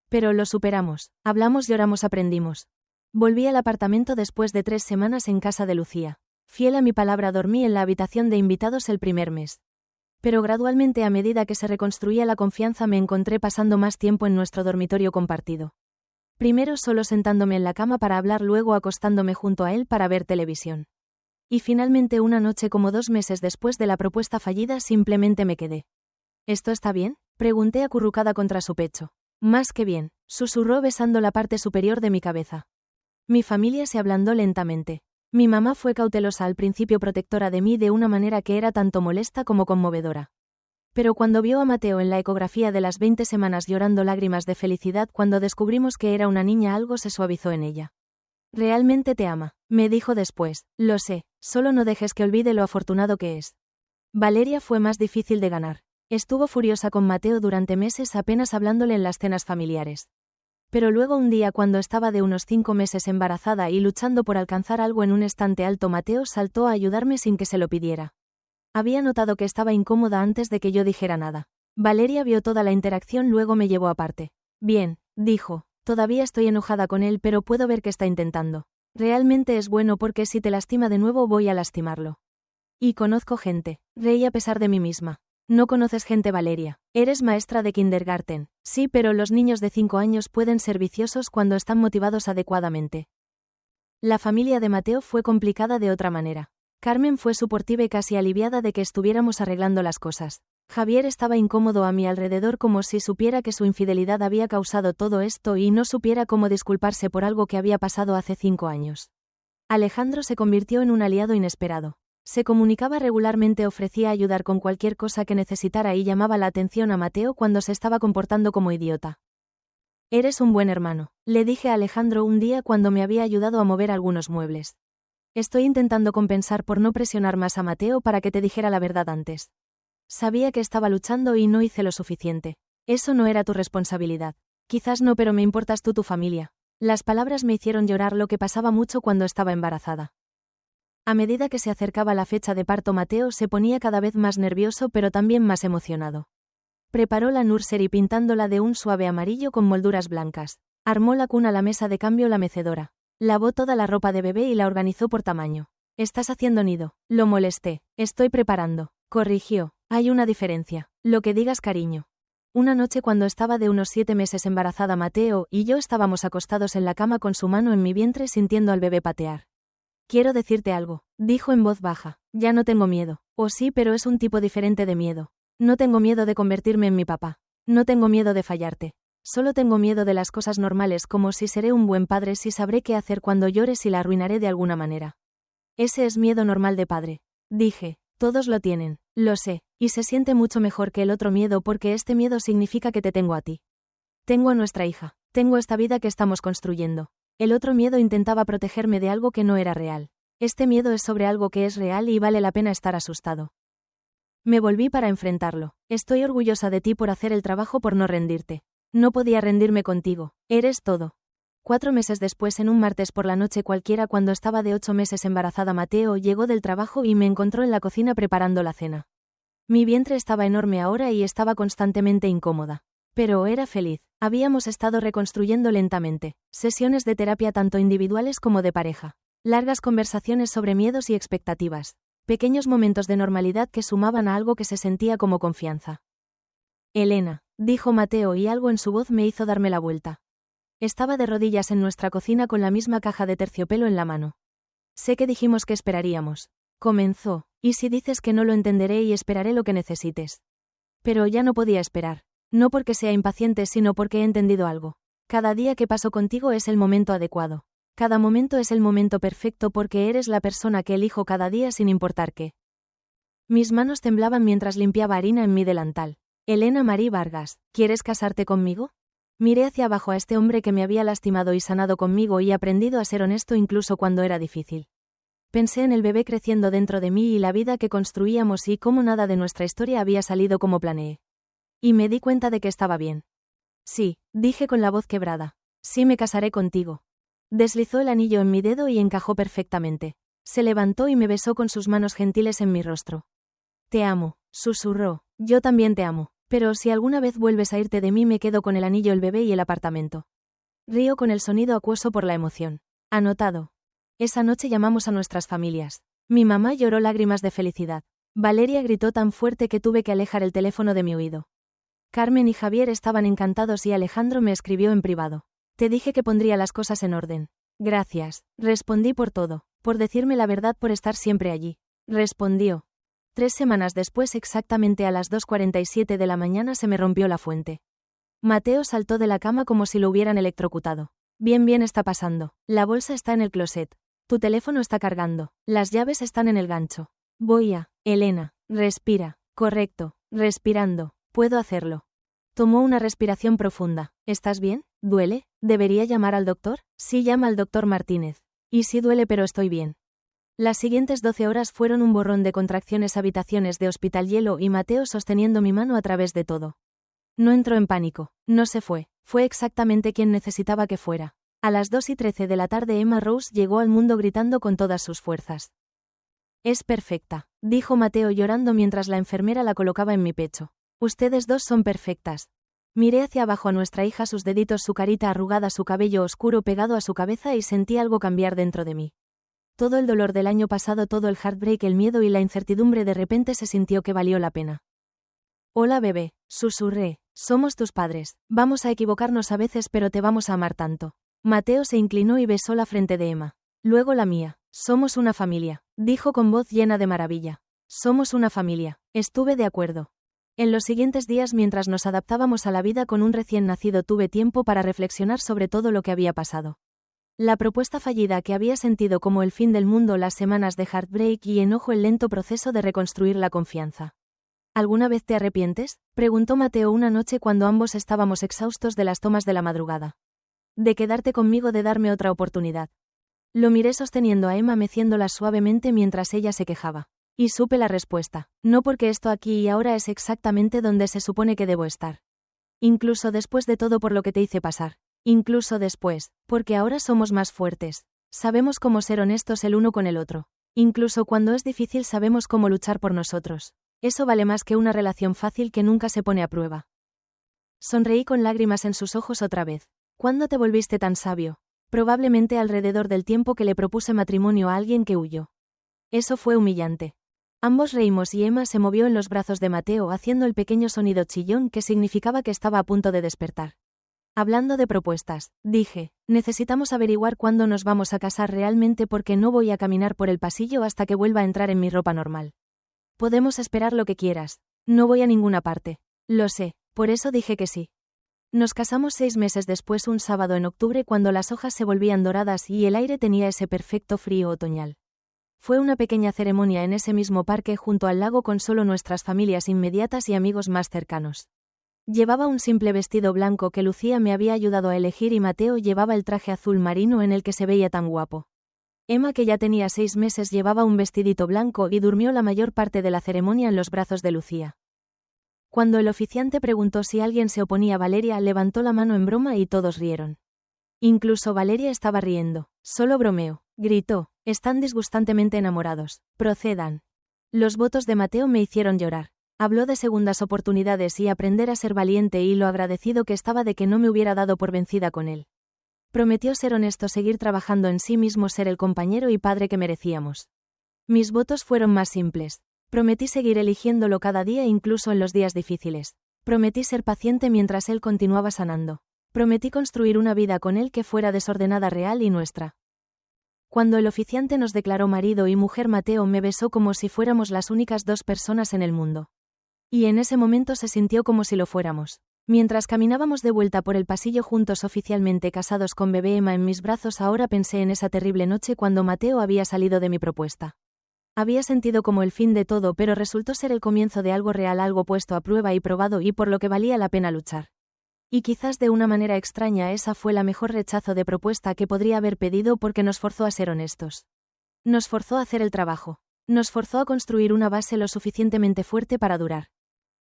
Pero lo superamos. Hablamos, lloramos, aprendimos. Volví al apartamento después de 3 semanas en casa de Lucía. Fiel a mi palabra, dormí en la habitación de invitados el primer mes. Pero gradualmente, a medida que se reconstruía la confianza, me encontré pasando más tiempo en nuestro dormitorio compartido. Primero solo sentándome en la cama para hablar, luego acostándome junto a él para ver televisión. Y finalmente una noche, como 2 meses después de la propuesta fallida, simplemente me quedé. ¿Esto está bien?, pregunté acurrucada contra su pecho. Más que bien, susurró besando la parte superior de mi cabeza. Mi familia se ablandó lentamente. Mi mamá fue cautelosa al principio, protectora de mí de una manera que era tanto molesta como conmovedora. Pero cuando vio a Mateo en la ecografía de las 20 semanas llorando lágrimas de felicidad cuando descubrimos que era una niña, algo se suavizó en ella. Realmente te ama, me dijo después. Lo sé, solo no dejes que olvide lo afortunado que es. Valeria fue más difícil de ganar. Estuvo furiosa con Mateo durante meses, apenas hablándole en las cenas familiares. Pero luego un día, cuando estaba de unos 5 meses embarazada y luchando por alcanzar algo en un estante alto, Mateo saltó a ayudarme sin que se lo pidiera. Había notado que estaba incómoda antes de que yo dijera nada. Valeria vio toda la interacción, luego me llevó aparte. Bien, dijo, todavía estoy enojada con él, pero puedo ver que está intentando. Realmente es bueno, porque si te lastima de nuevo voy a lastimarlo. Y conozco gente. Reí a pesar de mí misma. No conoces gente, Valeria. Eres maestra de kindergarten. Sí, pero los niños de 5 años pueden ser viciosos cuando están motivados adecuadamente. La familia de Mateo fue complicada de otra manera. Carmen fue suportiva y casi aliviada de que estuviéramos arreglando las cosas. Javier estaba incómodo a mi alrededor como si supiera que su infidelidad había causado todo esto y no supiera cómo disculparse por algo que había pasado hace 5 años. Alejandro se convirtió en un aliado inesperado. Se comunicaba regularmente, ofrecía ayudar con cualquier cosa que necesitara y llamaba la atención a Mateo cuando se estaba comportando como idiota. Eres un buen hermano, le dije a Alejandro un día cuando me había ayudado a mover algunos muebles. Estoy intentando compensar por no presionar más a Mateo para que te dijera la verdad antes. Sabía que estaba luchando y no hice lo suficiente. Eso no era tu responsabilidad. Quizás no, pero me importas tú, tu familia. Las palabras me hicieron llorar, lo que pasaba mucho cuando estaba embarazada. A medida que se acercaba la fecha de parto, Mateo se ponía cada vez más nervioso pero también más emocionado. Preparó la nursery pintándola de un suave amarillo con molduras blancas. Armó la cuna, la mesa de cambio, la mecedora. Lavó toda la ropa de bebé y la organizó por tamaño. ¿Estás haciendo nido? Lo molesté. Estoy preparando. Corrigió. Hay una diferencia. Lo que digas, cariño. Una noche cuando estaba de unos 7 meses embarazada, Mateo y yo estábamos acostados en la cama con su mano en mi vientre sintiendo al bebé patear. Quiero decirte algo, dijo en voz baja. Ya no tengo miedo. Oh sí, pero es un tipo diferente de miedo. No tengo miedo de convertirme en mi papá. No tengo miedo de fallarte. Solo tengo miedo de las cosas normales, como si seré un buen padre, si sabré qué hacer cuando llores y la arruinaré de alguna manera. Ese es miedo normal de padre. Dije, todos lo tienen, lo sé, y se siente mucho mejor que el otro miedo porque este miedo significa que te tengo a ti. Tengo a nuestra hija, tengo esta vida que estamos construyendo. El otro miedo intentaba protegerme de algo que no era real. Este miedo es sobre algo que es real y vale la pena estar asustado. Me volví para enfrentarlo. Estoy orgullosa de ti por hacer el trabajo, por no rendirte. No podía rendirme contigo. Eres todo. 4 meses después, en un martes por la noche cualquiera, cuando estaba de 8 meses embarazada, Mateo llegó del trabajo y me encontró en la cocina preparando la cena. Mi vientre estaba enorme ahora y estaba constantemente incómoda. Pero era feliz. Habíamos estado reconstruyendo lentamente. Sesiones de terapia tanto individuales como de pareja. Largas conversaciones sobre miedos y expectativas. Pequeños momentos de normalidad que sumaban a algo que se sentía como confianza. Elena, dijo Mateo y algo en su voz me hizo darme la vuelta. Estaba de rodillas en nuestra cocina con la misma caja de terciopelo en la mano. Sé que dijimos que esperaríamos. Comenzó. Y si dices que no, lo entenderé y esperaré lo que necesites. Pero ya no podía esperar. No porque sea impaciente, sino porque he entendido algo. Cada día que paso contigo es el momento adecuado. Cada momento es el momento perfecto porque eres la persona que elijo cada día sin importar qué. Mis manos temblaban mientras limpiaba harina en mi delantal. Elena Marie Vargas, ¿quieres casarte conmigo? Miré hacia abajo a este hombre que me había lastimado y sanado conmigo y aprendido a ser honesto incluso cuando era difícil. Pensé en el bebé creciendo dentro de mí y la vida que construíamos y cómo nada de nuestra historia había salido como planeé. Y me di cuenta de que estaba bien. Sí, dije con la voz quebrada. Sí, me casaré contigo. Deslizó el anillo en mi dedo y encajó perfectamente. Se levantó y me besó con sus manos gentiles en mi rostro. Te amo, susurró. Yo también te amo, pero si alguna vez vuelves a irte de mí, me quedo con el anillo, el bebé y el apartamento. Río con el sonido acuoso por la emoción. Anotado. Esa noche llamamos a nuestras familias. Mi mamá lloró lágrimas de felicidad. Valeria gritó tan fuerte que tuve que alejar el teléfono de mi oído. Carmen y Javier estaban encantados y Alejandro me escribió en privado. Te dije que pondría las cosas en orden. Gracias, respondí, por todo, por decirme la verdad, por estar siempre allí. Respondió. 3 semanas después, exactamente a las 2:47 de la mañana, se me rompió la fuente. Mateo saltó de la cama como si lo hubieran electrocutado. Bien, está pasando. La bolsa está en el closet. Tu teléfono está cargando. Las llaves están en el gancho. Voy a... Elena, respira. Correcto, respirando. Puedo hacerlo. Tomó una respiración profunda. ¿Estás bien? ¿Duele? ¿Debería llamar al doctor? Sí, llama al doctor Martínez. Y sí duele, pero estoy bien. Las siguientes 12 horas fueron un borrón de contracciones, habitaciones de hospital, hielo y Mateo sosteniendo mi mano a través de todo. No entró en pánico. No se fue. Fue exactamente quien necesitaba que fuera. A las 2:13 de la tarde, Emma Rose llegó al mundo gritando con todas sus fuerzas. Es perfecta, dijo Mateo llorando mientras la enfermera la colocaba en mi pecho. Ustedes dos son perfectas. Miré hacia abajo a nuestra hija, sus deditos, su carita arrugada, su cabello oscuro pegado a su cabeza, y sentí algo cambiar dentro de mí. Todo el dolor del año pasado, todo el heartbreak, el miedo y la incertidumbre, de repente se sintió que valió la pena. Hola bebé, susurré. Somos tus padres. Vamos a equivocarnos a veces pero te vamos a amar tanto. Mateo se inclinó y besó la frente de Emma. Luego la mía. Somos una familia, dijo con voz llena de maravilla. Somos una familia. Estuve de acuerdo. En los siguientes días mientras nos adaptábamos a la vida con un recién nacido tuve tiempo para reflexionar sobre todo lo que había pasado. La propuesta fallida que había sentido como el fin del mundo, las semanas de heartbreak y enojo, el lento proceso de reconstruir la confianza. ¿Alguna vez te arrepientes?, preguntó Mateo una noche cuando ambos estábamos exhaustos de las tomas de la madrugada. De quedarte conmigo, de darme otra oportunidad. Lo miré sosteniendo a Emma, meciéndola suavemente mientras ella se quejaba. Y supe la respuesta. No, porque esto aquí y ahora es exactamente donde se supone que debo estar. Incluso después de todo por lo que te hice pasar. Incluso después, porque ahora somos más fuertes. Sabemos cómo ser honestos el uno con el otro. Incluso cuando es difícil sabemos cómo luchar por nosotros. Eso vale más que una relación fácil que nunca se pone a prueba. Sonreí con lágrimas en sus ojos otra vez. ¿Cuándo te volviste tan sabio? Probablemente alrededor del tiempo que le propuse matrimonio a alguien que huyó. Eso fue humillante. Ambos reímos y Emma se movió en los brazos de Mateo haciendo el pequeño sonido chillón que significaba que estaba a punto de despertar. Hablando de propuestas, dije, necesitamos averiguar cuándo nos vamos a casar realmente, porque no voy a caminar por el pasillo hasta que vuelva a entrar en mi ropa normal. Podemos esperar lo que quieras. No voy a ninguna parte. Lo sé, por eso dije que sí. Nos casamos 6 meses después, un sábado en octubre, cuando las hojas se volvían doradas y el aire tenía ese perfecto frío otoñal. Fue una pequeña ceremonia en ese mismo parque junto al lago con solo nuestras familias inmediatas y amigos más cercanos. Llevaba un simple vestido blanco que Lucía me había ayudado a elegir y Mateo llevaba el traje azul marino en el que se veía tan guapo. Emma, que ya tenía 6 meses, llevaba un vestidito blanco y durmió la mayor parte de la ceremonia en los brazos de Lucía. Cuando el oficiante preguntó si alguien se oponía, Valeria levantó la mano en broma y todos rieron. Incluso Valeria estaba riendo. Solo bromeo, gritó. Están disgustantemente enamorados. Procedan. Los votos de Mateo me hicieron llorar. Habló de segundas oportunidades y aprender a ser valiente y lo agradecido que estaba de que no me hubiera dado por vencida con él. Prometió ser honesto, seguir trabajando en sí mismo, ser el compañero y padre que merecíamos. Mis votos fueron más simples. Prometí seguir eligiéndolo cada día, incluso en los días difíciles. Prometí ser paciente mientras él continuaba sanando. Prometí construir una vida con él que fuera desordenada, real y nuestra. Cuando el oficiante nos declaró marido y mujer, Mateo me besó como si fuéramos las únicas 2 personas en el mundo. Y en ese momento se sintió como si lo fuéramos. Mientras caminábamos de vuelta por el pasillo juntos, oficialmente casados, con bebé Emma en mis brazos, ahora pensé en esa terrible noche cuando Mateo había salido de mi propuesta. Había sentido como el fin de todo, pero resultó ser el comienzo de algo real, algo puesto a prueba y probado y por lo que valía la pena luchar. Y quizás de una manera extraña esa fue la mejor rechazo de propuesta que podría haber pedido, porque nos forzó a ser honestos. Nos forzó a hacer el trabajo. Nos forzó a construir una base lo suficientemente fuerte para durar.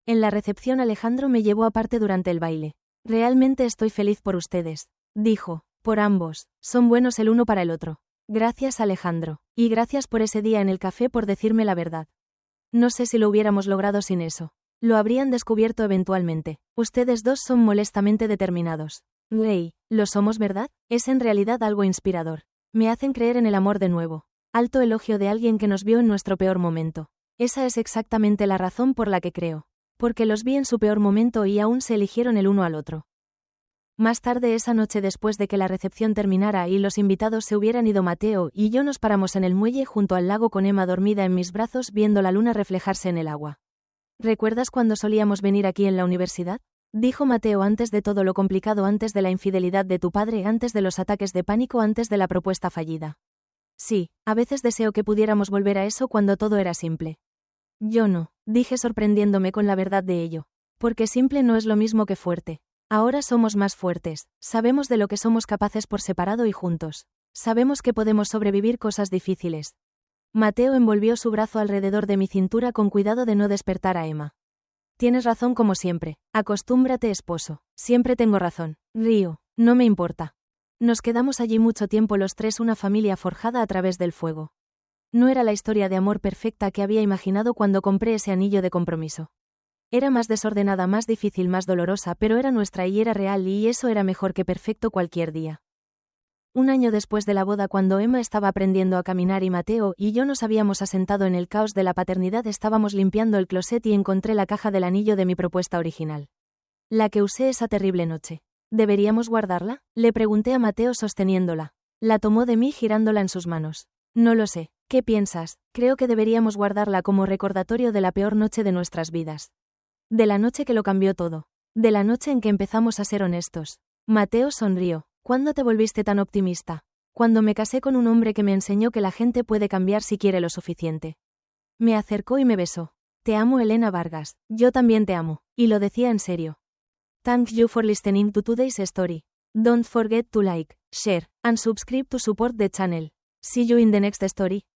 En la recepción Alejandro me llevó aparte durante el baile. Realmente estoy feliz por ustedes, dijo. Por ambos. Son buenos el uno para el otro. Gracias, Alejandro. Y gracias por ese día en el café, por decirme la verdad. No sé si lo hubiéramos logrado sin eso. Lo habrían descubierto eventualmente. Ustedes 2 son molestamente determinados. Rey, lo somos, ¿verdad? Es en realidad algo inspirador. Me hacen creer en el amor de nuevo. Alto elogio de alguien que nos vio en nuestro peor momento. Esa es exactamente la razón por la que creo. Porque los vi en su peor momento y aún se eligieron el uno al otro. Más tarde esa noche, después de que la recepción terminara y los invitados se hubieran ido, Mateo y yo nos paramos en el muelle junto al lago con Emma dormida en mis brazos, viendo la luna reflejarse en el agua. ¿Recuerdas cuando solíamos venir aquí en la universidad? Dijo Mateo, antes de todo lo complicado, antes de la infidelidad de tu padre, antes de los ataques de pánico, antes de la propuesta fallida. Sí, a veces deseo que pudiéramos volver a eso cuando todo era simple. Yo no, dije sorprendiéndome con la verdad de ello. Porque simple no es lo mismo que fuerte. Ahora somos más fuertes, sabemos de lo que somos capaces por separado y juntos. Sabemos que podemos sobrevivir cosas difíciles. Mateo envolvió su brazo alrededor de mi cintura con cuidado de no despertar a Emma. Tienes razón como siempre. Acostúmbrate, esposo. Siempre tengo razón. Río. No me importa. Nos quedamos allí mucho tiempo los 3, una familia forjada a través del fuego. No era la historia de amor perfecta que había imaginado cuando compré ese anillo de compromiso. Era más desordenada, más difícil, más dolorosa, pero era nuestra y era real, y eso era mejor que perfecto cualquier día. Un año después de la boda, cuando Emma estaba aprendiendo a caminar y Mateo y yo nos habíamos asentado en el caos de la paternidad, estábamos limpiando el closet y encontré la caja del anillo de mi propuesta original. La que usé esa terrible noche. ¿Deberíamos guardarla?, le pregunté a Mateo sosteniéndola. La tomó de mí girándola en sus manos. No lo sé. ¿Qué piensas? Creo que deberíamos guardarla como recordatorio de la peor noche de nuestras vidas. De la noche que lo cambió todo. De la noche en que empezamos a ser honestos. Mateo sonrió. ¿Cuándo te volviste tan optimista? Cuando me casé con un hombre que me enseñó que la gente puede cambiar si quiere lo suficiente. Me acercó y me besó. Te amo, Elena Vargas. Yo también te amo. Y lo decía en serio. Thank you for listening to today's story. Don't forget to like, share, and subscribe to support the channel. See you in the next story.